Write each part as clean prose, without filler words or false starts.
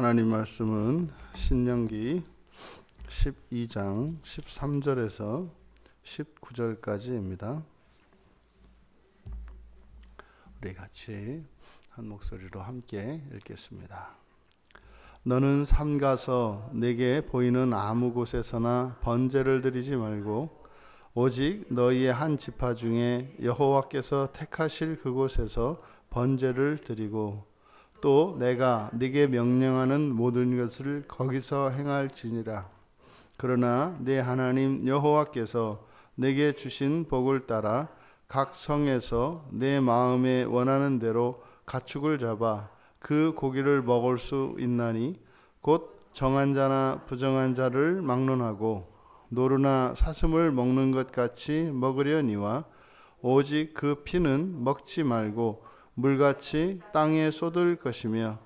하나님 말씀은 신명기 12장 13절에서 19절까지입니다. 우리 같이 한 목소리로 함께 읽겠습니다. 너는 삼가서 내게 보이는 아무 곳에서나 번제를 드리지 말고 오직 너희의 한 지파 중에 여호와께서 택하실 그곳에서 번제를 드리고 또 내가 네게 명령하는 모든 것을 거기서 행할지니라. 그러나 네 하나님 여호와께서 내게 주신 복을 따라 각 성에서 내 마음에 원하는 대로 가축을 잡아 그 고기를 먹을 수 있나니 곧 정한 자나 부정한 자를 막론하고 노루나 사슴을 먹는 것 같이 먹으려니와 오직 그 피는 먹지 말고 물같이 땅에 쏟을 것이며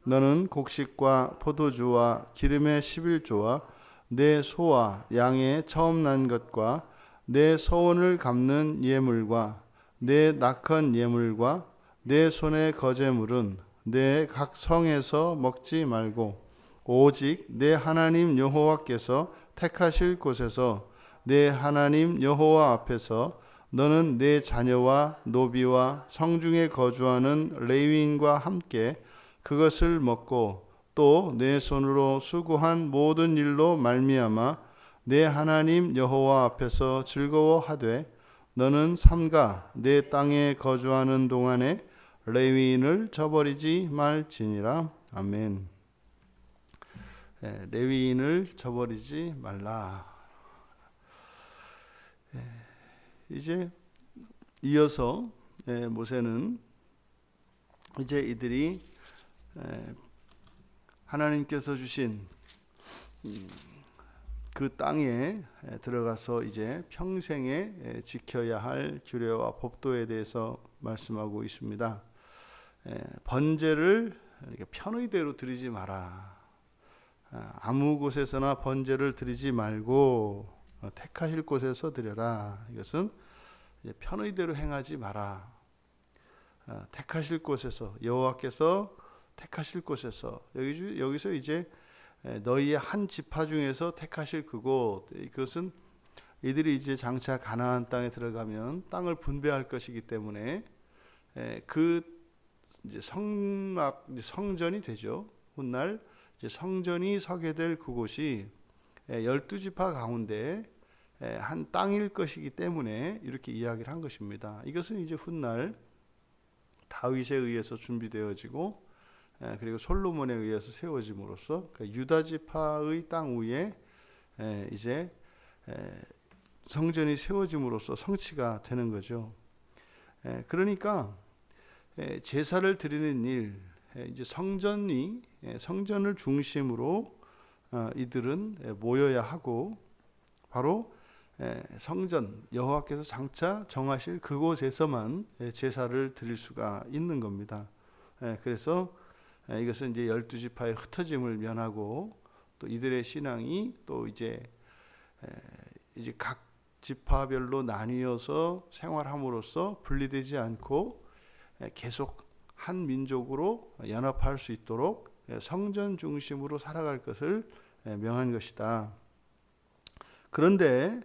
너는 곡식과 포도주와 기름의 11조와 내 소와 양의 처음 난 것과 내 소원을 갚는 예물과 내 낙헌 예물과 내 손의 거제물은 내 각 성에서 먹지 말고 오직 내 하나님 여호와께서 택하실 곳에서 내 하나님 여호와 앞에서 너는 내 자녀와 노비와 성중에 거주하는 레위인과 함께 그것을 먹고 또 내 손으로 수고한 모든 일로 말미암아 내 하나님 여호와 앞에서 즐거워하되 너는 삼가 내 땅에 거주하는 동안에 레위인을 저버리지 말지니라. 아멘. 레위인을 저버리지 말라. 이제 이어서 모세는 이제 이들이 하나님께서 주신 그 땅에 들어가서 이제 평생에 지켜야 할 규례와 법도에 대해서 말씀하고 있습니다. 번제를 편의대로 드리지 마라. 아무 곳에서나 번제를 드리지 말고 택하실 곳에서 드려라. 이것은 편의대로 행하지 마라. 택하실 곳에서 여호와께서 택하실 곳에서 여기서 이제 너희의 한 지파 중에서 택하실 그곳, 이것은 이들이 이제 장차 가나안 땅에 들어가면 땅을 분배할 것이기 때문에 그 이제 성전이 되죠. 훗날 이제 성전이 서게 될 그곳이 12지파 가운데 한 땅일 것이기 때문에 이렇게 이야기를 한 것입니다. 이것은 이제 훗날 다윗에 의해서 준비되어지고 그리고 솔로몬에 의해서 세워짐으로써 유다 지파의 땅 위에 이제 성전이 세워짐으로써 성취가 되는 거죠. 그러니까 제사를 드리는 일, 이제 성전을 중심으로 이들은 모여야 하고 바로 성전 여호와께서 장차 정하실 그곳에서만 제사를 드릴 수가 있는 겁니다. 그래서 이것은 이제 12지파의 흩어짐을 면하고 또 이들의 신앙이 또 이제 각 지파별로 나뉘어서 생활함으로써 분리되지 않고 계속 한 민족으로 연합할 수 있도록 성전 중심으로 살아갈 것을 명한 것이다. 그런데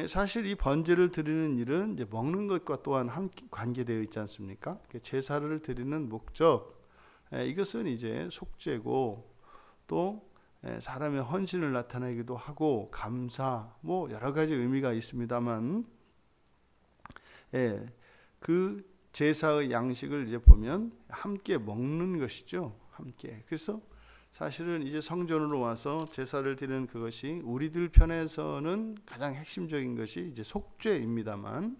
사실 이 번제를 드리는 일은 이제 먹는 것과 또한 함께 관계되어 있지 않습니까? 제사를 드리는 목적, 이것은 이제 속죄고 또 사람의 헌신을 나타내기도 하고 감사, 뭐 여러 가지 의미가 있습니다만 그 제사의 양식을 이제 보면 함께 먹는 것이죠. 함께. 그래서 사실은 이제 성전으로 와서 제사를 드리는 그것이 우리들 편에서는 가장 핵심적인 것이 이제 속죄입니다만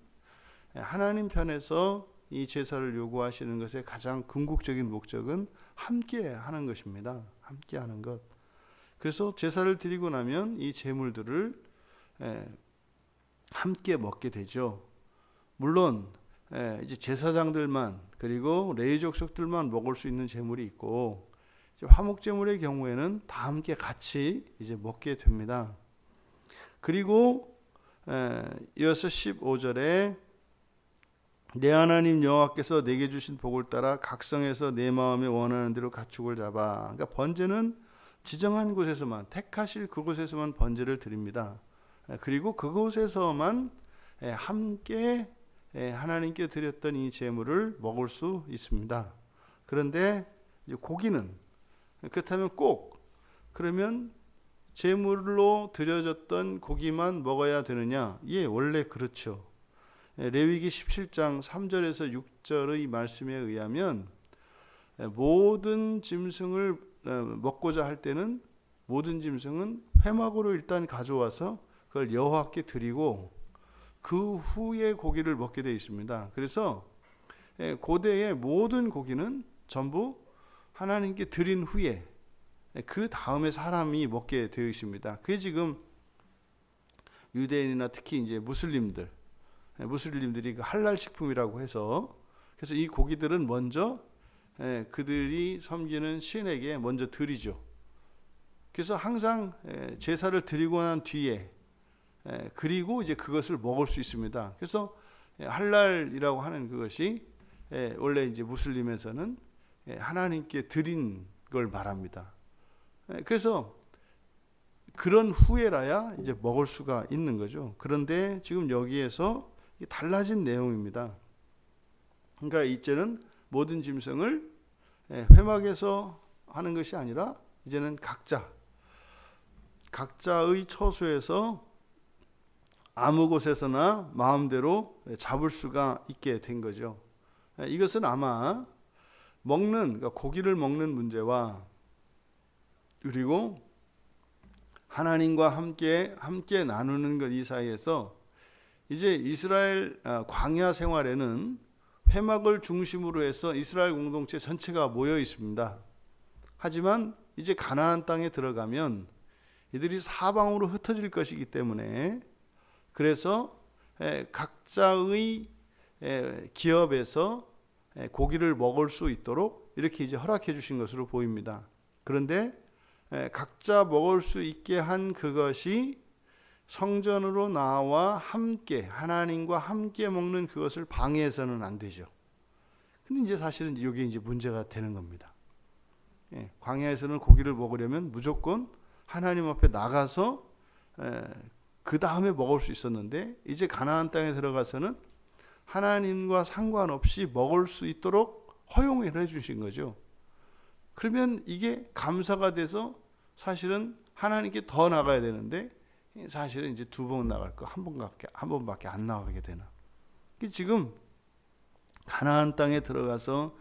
하나님 편에서 이 제사를 요구하시는 것의 가장 궁극적인 목적은 함께 하는 것입니다. 함께 하는 것. 그래서 제사를 드리고 나면 이 제물들을 함께 먹게 되죠. 물론 이제 제사장들만 그리고 레위 족속들만 먹을 수 있는 제물이 있고 화목 제물의 경우에는 다 함께 같이 이제 먹게 됩니다. 그리고 이어서 15절에 내 하나님 여호와께서 내게 주신 복을 따라 각성해서 내 마음에 원하는 대로 가축을 잡아. 그러니까 번제는 지정한 곳에서만, 택하실 그곳에서만 번제를 드립니다. 그리고 그곳에서만 함께 하나님께 드렸던 이 제물을 먹을 수 있습니다. 그런데 고기는 그렇다면 꼭 그러면 제물로 드려졌던 고기만 먹어야 되느냐? 예, 원래 그렇죠. 레위기 17장 3절에서 6절의 말씀에 의하면 모든 짐승을 먹고자 할 때는 모든 짐승은 회막으로 일단 가져와서 그걸 여호와께 드리고 그 후에 고기를 먹게 되어 있습니다. 그래서 고대의 모든 고기는 전부 하나님께 드린 후에 그 다음에 사람이 먹게 되어 있습니다. 그게 지금 유대인이나 특히 이제 무슬림들이 그 할랄 식품이라고 해서, 그래서 이 고기들은 먼저 그들이 섬기는 신에게 먼저 드리죠. 그래서 항상 제사를 드리고 난 뒤에 그리고 이제 그것을 먹을 수 있습니다. 그래서 할랄이라고 하는 그것이 원래 이제 무슬림에서는 하나님께 드린 걸 말합니다. 그래서 그런 후에라야 이제 먹을 수가 있는 거죠. 그런데 지금 여기에서 달라진 내용입니다. 그러니까 이제는 모든 짐승을 회막에서 하는 것이 아니라 이제는 각자의 처소에서 아무 곳에서나 마음대로 잡을 수가 있게 된 거죠. 이것은 아마 그러니까 고기를 먹는 문제와 그리고 하나님과 함께 나누는 것 이 사이에서 이제 이스라엘 광야 생활에는 회막을 중심으로 해서 이스라엘 공동체 전체가 모여 있습니다. 하지만 이제 가나안 땅에 들어가면 이들이 사방으로 흩어질 것이기 때문에 그래서 각자의 기업에서 고기를 먹을 수 있도록 이렇게 이제 허락해 주신 것으로 보입니다. 그런데 각자 먹을 수 있게 한 그것이 성전으로 나와 함께 하나님과 함께 먹는 그것을 방해해서는 안 되죠. 근데 이제 사실은 이게 이제 문제가 되는 겁니다. 광야에서는 고기를 먹으려면 무조건 하나님 앞에 나가서 그 다음에 먹을 수 있었는데 이제 가나안 땅에 들어가서는 하나님과 상관없이 먹을 수 있도록 허용을 해주신 거죠. 그러면 이게 감사가 돼서 사실은 하나님께 더 나가야 되는데 사실은 이제 두 번 나갈 거 한 번밖에 안 나가게 되는. 지금 가나안 땅에 들어가서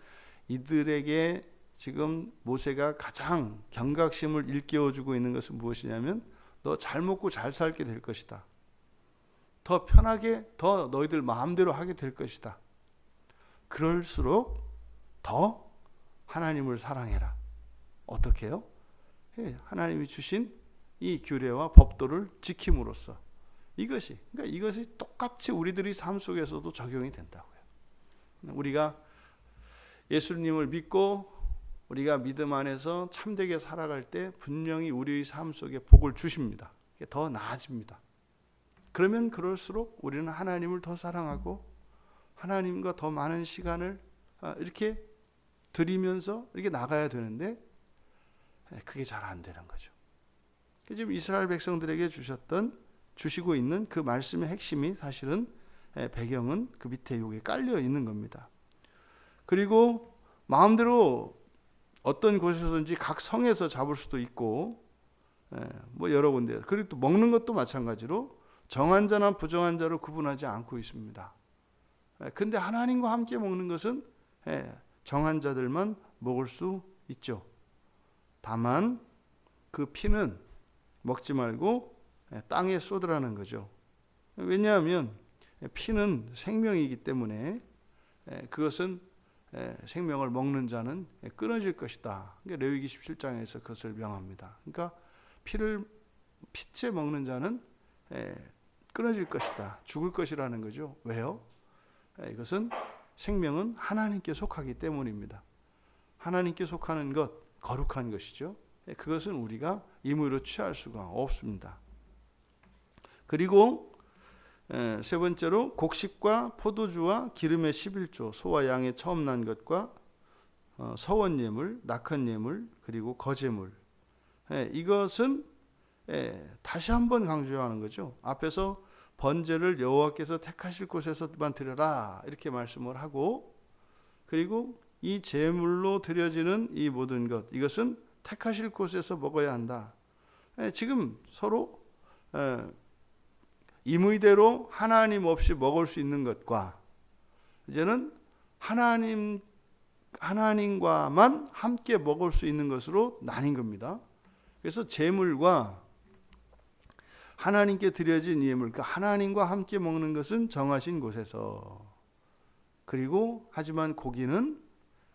이들에게 지금 모세가 가장 경각심을 일깨워주고 있는 것은 무엇이냐면 너 잘 먹고 잘 살게 될 것이다. 더 편하게 더 너희들 마음대로 하게 될 것이다. 그럴수록 더 하나님을 사랑해라. 어떻게 해요? 하나님이 주신 이 규례와 법도를 지킴으로써 그러니까 이것이 똑같이 우리들의 삶 속에서도 적용이 된다고요. 우리가 예수님을 믿고 우리가 믿음 안에서 참되게 살아갈 때 분명히 우리의 삶 속에 복을 주십니다. 더 나아집니다. 그러면 그럴수록 우리는 하나님을 더 사랑하고 하나님과 더 많은 시간을 이렇게 드리면서 이렇게 나가야 되는데 그게 잘 안 되는 거죠. 지금 이스라엘 백성들에게 주시고 있는 그 말씀의 핵심이 사실은 배경은 그 밑에 여기 깔려 있는 겁니다. 그리고 마음대로 어떤 곳에서든지 각 성에서 잡을 수도 있고 뭐 여러 군데, 그리고 또 먹는 것도 마찬가지로 정한 자나 부정한 자를 구분하지 않고 있습니다. 근데 하나님과 함께 먹는 것은 정한 자들만 먹을 수 있죠. 다만 그 피는 먹지 말고 땅에 쏟으라는 거죠. 왜냐하면 피는 생명이기 때문에 그것은 생명을 먹는 자는 끊어질 것이다. 그러니까 레위기 17장에서 그것을 명합니다. 그러니까 피째 먹는 자는 끊어질 것이다. 죽을 것이라는 거죠. 왜요? 이것은 생명은 하나님께 속하기 때문입니다. 하나님께 속하는 것, 거룩한 것이죠. 그것은 우리가 임의로 취할 수가 없습니다. 그리고 세 번째로 곡식과 포도주와 기름의 11조, 소와 양의 처음 난 것과 서원 예물, 낙헌 예물, 그리고 거제물. 이것은 다시 한번 강조하는 거죠. 앞에서 번제를 여호와께서 택하실 곳에서만 드려라 이렇게 말씀을 하고, 그리고 이 제물로 드려지는 이 모든 것, 이것은 택하실 곳에서 먹어야 한다. 지금 서로 임의대로 하나님 없이 먹을 수 있는 것과, 이제는 하나님과만 함께 먹을 수 있는 것으로 나뉜 겁니다. 그래서 제물과 하나님께 드려진 예물, 그러니까 하나님과 함께 먹는 것은 정하신 곳에서, 그리고 하지만 고기는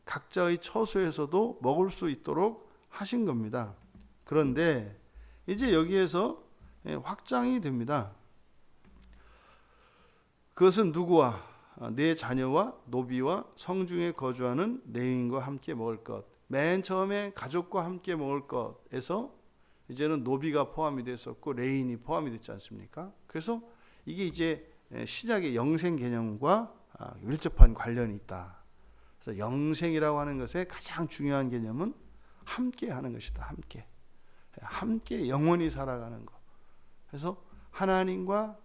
각자의 처소에서도 먹을 수 있도록 하신 겁니다. 그런데 이제 여기에서 확장이 됩니다. 그것은 누구와? 내 자녀와 노비와 성중에 거주하는 레위인과 함께 먹을 것. 맨 처음에 가족과 함께 먹을 것에서 이제는 노비가 포함이 됐었고 레위인이 포함이 됐지 않습니까? 그래서 이게 이제 신약의 영생 개념과 밀접한 관련이 있다. 그래서 영생이라고 하는 것의 가장 중요한 개념은 함께 하는 것이다. 함께 영원히 살아가는 것. 그래서 하나님과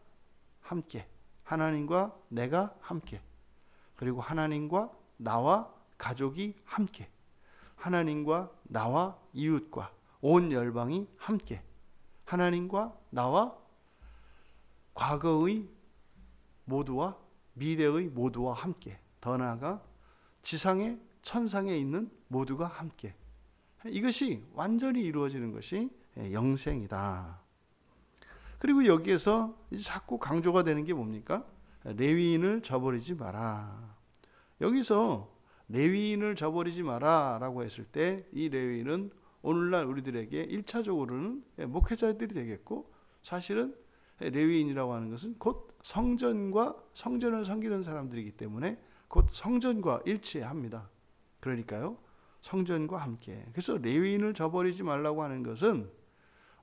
함께, 하나님과 내가 함께, 그리고 하나님과 나와 가족이 함께, 하나님과 나와 이웃과 온 열방이 함께, 하나님과 나와 과거의 모두와 미래의 모두와 함께, 더 나아가 지상에 천상에 있는 모두가 함께. 이것이 완전히 이루어지는 것이 영생이다. 그리고 여기에서 이제 자꾸 강조가 되는 게 뭡니까? 레위인을 저버리지 마라. 여기서 레위인을 저버리지 마라라고 했을 때 이 레위인은 오늘날 우리들에게 1차적으로는 목회자들이 되겠고, 사실은 레위인이라고 하는 것은 곧 성전을 섬기는 사람들이기 때문에 곧 성전과 일치합니다. 그러니까요, 성전과 함께. 그래서 레위인을 저버리지 말라고 하는 것은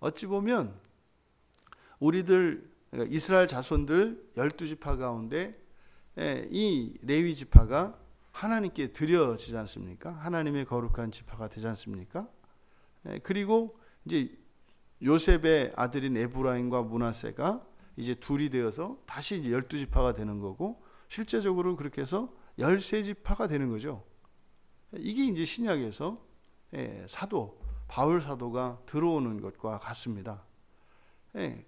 어찌 보면 우리들 이스라엘 자손들 12지파 가운데 이 레위 지파가 하나님께 드려지지 않습니까? 하나님의 거룩한 지파가 되지 않습니까? 그리고 이제 요셉의 아들인 에브라임과 므낫세가 이제 둘이 되어서 다시 이제 12지파가 되는 거고, 실제적으로 그렇게 해서 13지파가 되는 거죠. 이게 이제 신약에서 사도 바울 사도가 들어오는 것과 같습니다.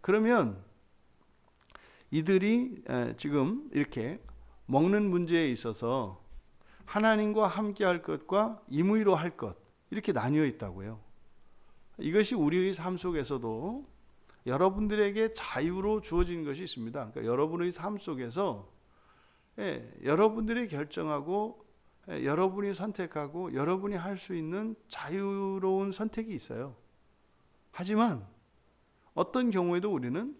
그러면 이들이 지금 이렇게 먹는 문제에 있어서 하나님과 함께 할 것과 임의로 할 것, 이렇게 나뉘어 있다고요. 이것이 우리의 삶 속에서도 여러분들에게 자유로 주어진 것이 있습니다. 그러니까 여러분의 삶 속에서 여러분들이 결정하고 여러분이 선택하고 여러분이 할 수 있는 자유로운 선택이 있어요. 하지만 어떤 경우에도 우리는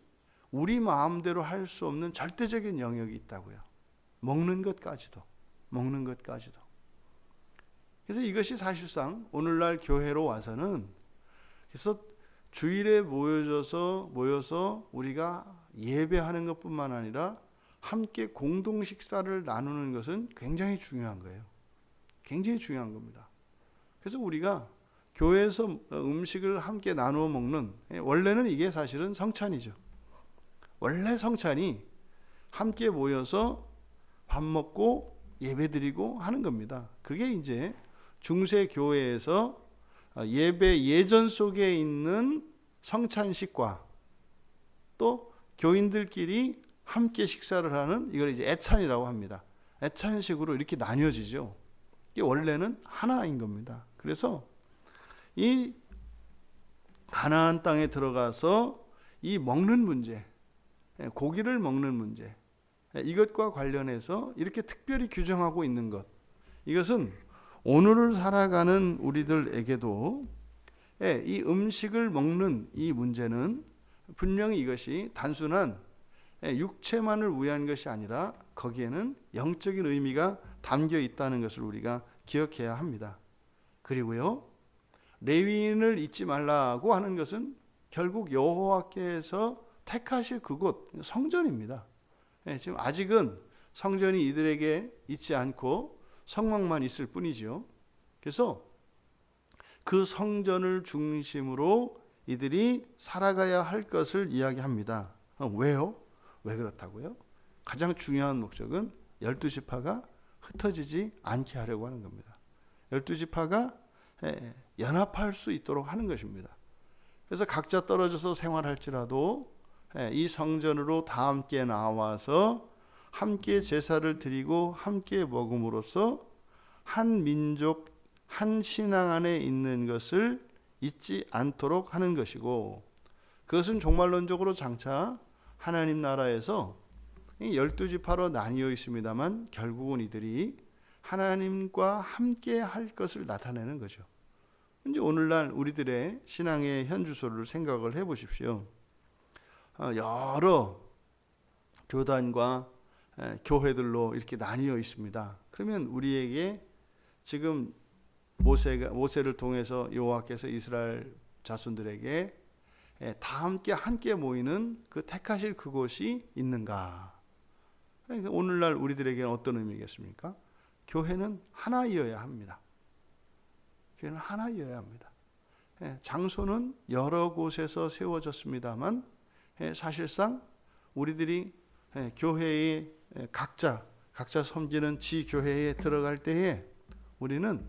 우리 마음대로 할 수 없는 절대적인 영역이 있다고요. 먹는 것까지도. 그래서 이것이 사실상 오늘날 교회로 와서는, 그래서 주일에 모여서 우리가 예배하는 것뿐만 아니라 함께 공동 식사를 나누는 것은 굉장히 중요한 거예요. 굉장히 중요한 겁니다. 그래서 우리가 교회에서 음식을 함께 나누어 먹는, 원래는 이게 사실은 성찬이죠. 원래 성찬이 함께 모여서 밥 먹고 예배드리고 하는 겁니다. 그게 이제 중세 교회에서 예배 예전 속에 있는 성찬식과 또 교인들끼리 함께 식사를 하는, 이걸 이제 애찬이라고 합니다. 애찬식으로 이렇게 나뉘어지죠. 이게 원래는 하나인 겁니다. 그래서 이 가나안 땅에 들어가서 이 먹는 문제, 고기를 먹는 문제, 이것과 관련해서 이렇게 특별히 규정하고 있는 것, 이것은 오늘을 살아가는 우리들에게도 이 음식을 먹는 이 문제는 분명히 이것이 단순한 육체만을 위한 것이 아니라 거기에는 영적인 의미가 담겨 있다는 것을 우리가 기억해야 합니다. 그리고요, 레위인을 잊지 말라고 하는 것은 결국 여호와께서 택하실 그곳 성전입니다. 지금 아직은 성전이 이들에게 있지 않고 성막만 있을 뿐이죠. 그래서 그 성전을 중심으로 이들이 살아가야 할 것을 이야기합니다. 왜요? 왜 그렇다고요? 가장 중요한 목적은 12지파가 흩어지지 않게 하려고 하는 겁니다. 12지파가 연합할 수 있도록 하는 것입니다. 그래서 각자 떨어져서 생활할지라도 이 성전으로 다 함께 나와서 함께 제사를 드리고 함께 먹음으로써 한 민족, 한 신앙 안에 있는 것을 잊지 않도록 하는 것이고, 그것은 종말론적으로 장차 하나님 나라에서 12지파로 나뉘어 있습니다만 결국은 이들이 하나님과 함께 할 것을 나타내는 거죠. 이제 오늘날 우리들의 신앙의 현주소를 생각을 해 보십시오. 여러 교단과 교회들로 이렇게 나뉘어 있습니다. 그러면 우리에게 지금 모세를 통해서 여호와께서 이스라엘 자손들에게 다 함께 모이는 그 택하실 그곳이 있는가? 오늘날 우리들에게는 어떤 의미겠습니까? 교회는 하나이어야 합니다. 교회는 하나이어야 합니다. 장소는 여러 곳에서 세워졌습니다만 사실상 우리들이 교회에 각자 섬기는 지교회에 들어갈 때에 우리는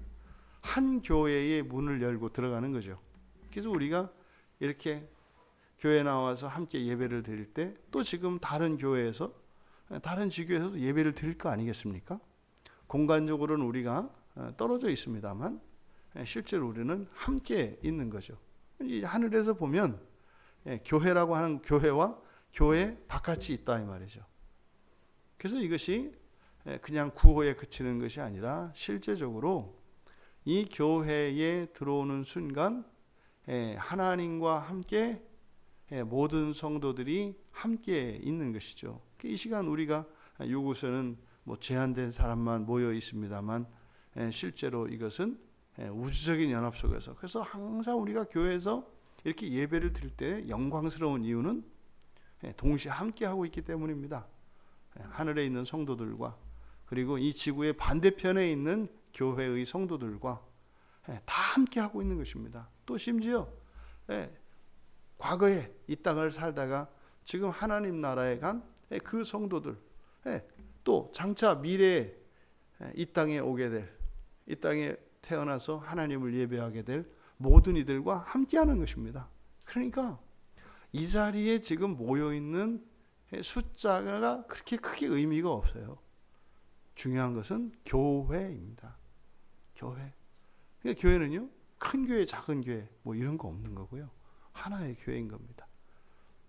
한 교회의 문을 열고 들어가는 거죠. 그래서 우리가 이렇게 교회 나와서 함께 예배를 드릴 때 또 지금 다른 교회에서 다른 지교회에서도 예배를 드릴 거 아니겠습니까? 공간적으로는 우리가 떨어져 있습니다만 실제로 우리는 함께 있는 거죠. 하늘에서 보면 교회라고 하는 교회와 교회 바깥이 있다 이 말이죠. 그래서 이것이 그냥 구호에 그치는 것이 아니라 실제적으로 이 교회에 들어오는 순간 하나님과 함께 모든 성도들이 함께 있는 것이죠. 이 시간 우리가 이곳에는 제한된 사람만 모여 있습니다만 실제로 이것은 우주적인 연합 속에서, 그래서 항상 우리가 교회에서 이렇게 예배를 드릴 때 영광스러운 이유는 동시에 함께 하고 있기 때문입니다. 하늘에 있는 성도들과 그리고 이 지구의 반대편에 있는 교회의 성도들과 다 함께 하고 있는 것입니다. 또 심지어 과거에 이 땅을 살다가 지금 하나님 나라에 간 그 성도들, 또 장차 미래에 이 땅에 오게 될, 이 땅에 태어나서 하나님을 예배하게 될 모든 이들과 함께하는 것입니다. 그러니까 이 자리에 지금 모여 있는 숫자가 그렇게 크게 의미가 없어요. 중요한 것은 교회입니다. 교회. 그러니까 교회는요, 큰 교회, 작은 교회 이런 거 없는 거고요. 하나의 교회인 겁니다.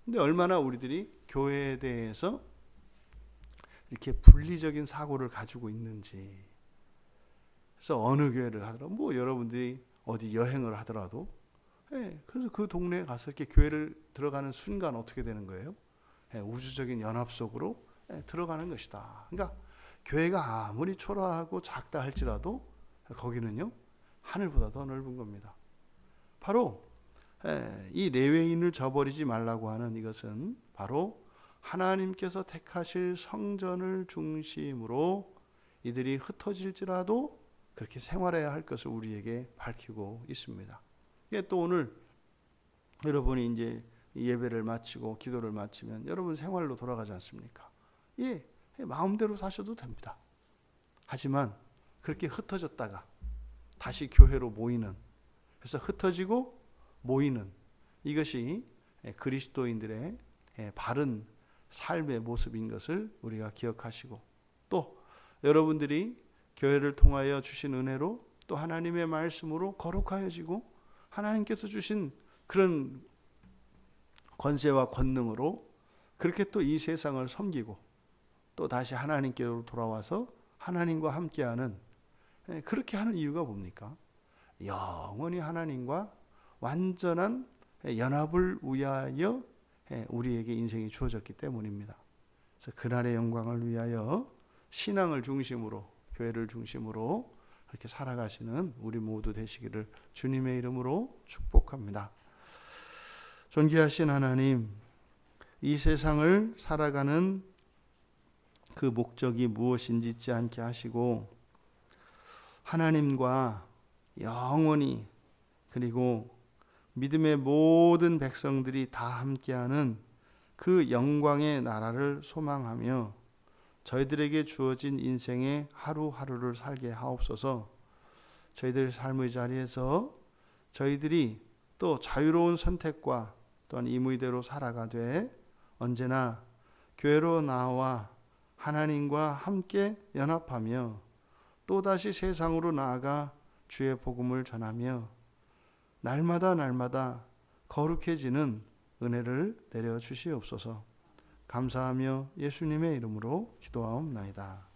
근데 얼마나 우리들이 교회에 대해서 이렇게 분리적인 사고를 가지고 있는지. 그래서 어느 교회를 하더라도 여러분들이 어디 여행을 하더라도 그래서 그 동네에 가서 이렇게 교회를 들어가는 순간 어떻게 되는 거예요? 우주적인 연합 속으로 들어가는 것이다. 그러니까 교회가 아무리 초라하고 작다 할지라도 거기는요 하늘보다 더 넓은 겁니다. 바로 이 레위인을 저버리지 말라고 하는 이것은 바로 하나님께서 택하실 성전을 중심으로 이들이 흩어질지라도 그렇게 생활해야 할 것을 우리에게 밝히고 있습니다. 또 오늘 여러분이 이제 예배를 마치고 기도를 마치면 여러분 생활로 돌아가지 않습니까? 마음대로 사셔도 됩니다. 하지만 그렇게 흩어졌다가 다시 교회로 모이는, 그래서 흩어지고 모이는 이것이 그리스도인들의 바른 삶의 모습인 것을 우리가 기억하시고, 또 여러분들이 교회를 통하여 주신 은혜로 또 하나님의 말씀으로 거룩하여지고 하나님께서 주신 그런 권세와 권능으로 그렇게 또 이 세상을 섬기고 또 다시 하나님께로 돌아와서 하나님과 함께하는, 그렇게 하는 이유가 뭡니까? 영원히 하나님과 완전한 연합을 위하여 우리에게 인생이 주어졌기 때문입니다. 그래서 그날의 영광을 위하여 신앙을 중심으로, 교회를 중심으로 그렇게 살아가시는 우리 모두 되시기를 주님의 이름으로 축복합니다. 존귀하신 하나님, 이 세상을 살아가는 그 목적이 무엇인지 잊지 않게 하시고 하나님과 영원히 그리고 믿음의 모든 백성들이 다 함께하는 그 영광의 나라를 소망하며 저희들에게 주어진 인생의 하루하루를 살게 하옵소서. 저희들 삶의 자리에서 저희들이 또 자유로운 선택과 또한 임의대로 살아가되 언제나 교회로 나와 하나님과 함께 연합하며 또다시 세상으로 나아가 주의 복음을 전하며 날마다 거룩해지는 은혜를 내려 주시옵소서. 감사하며 예수님의 이름으로 기도하옵나이다.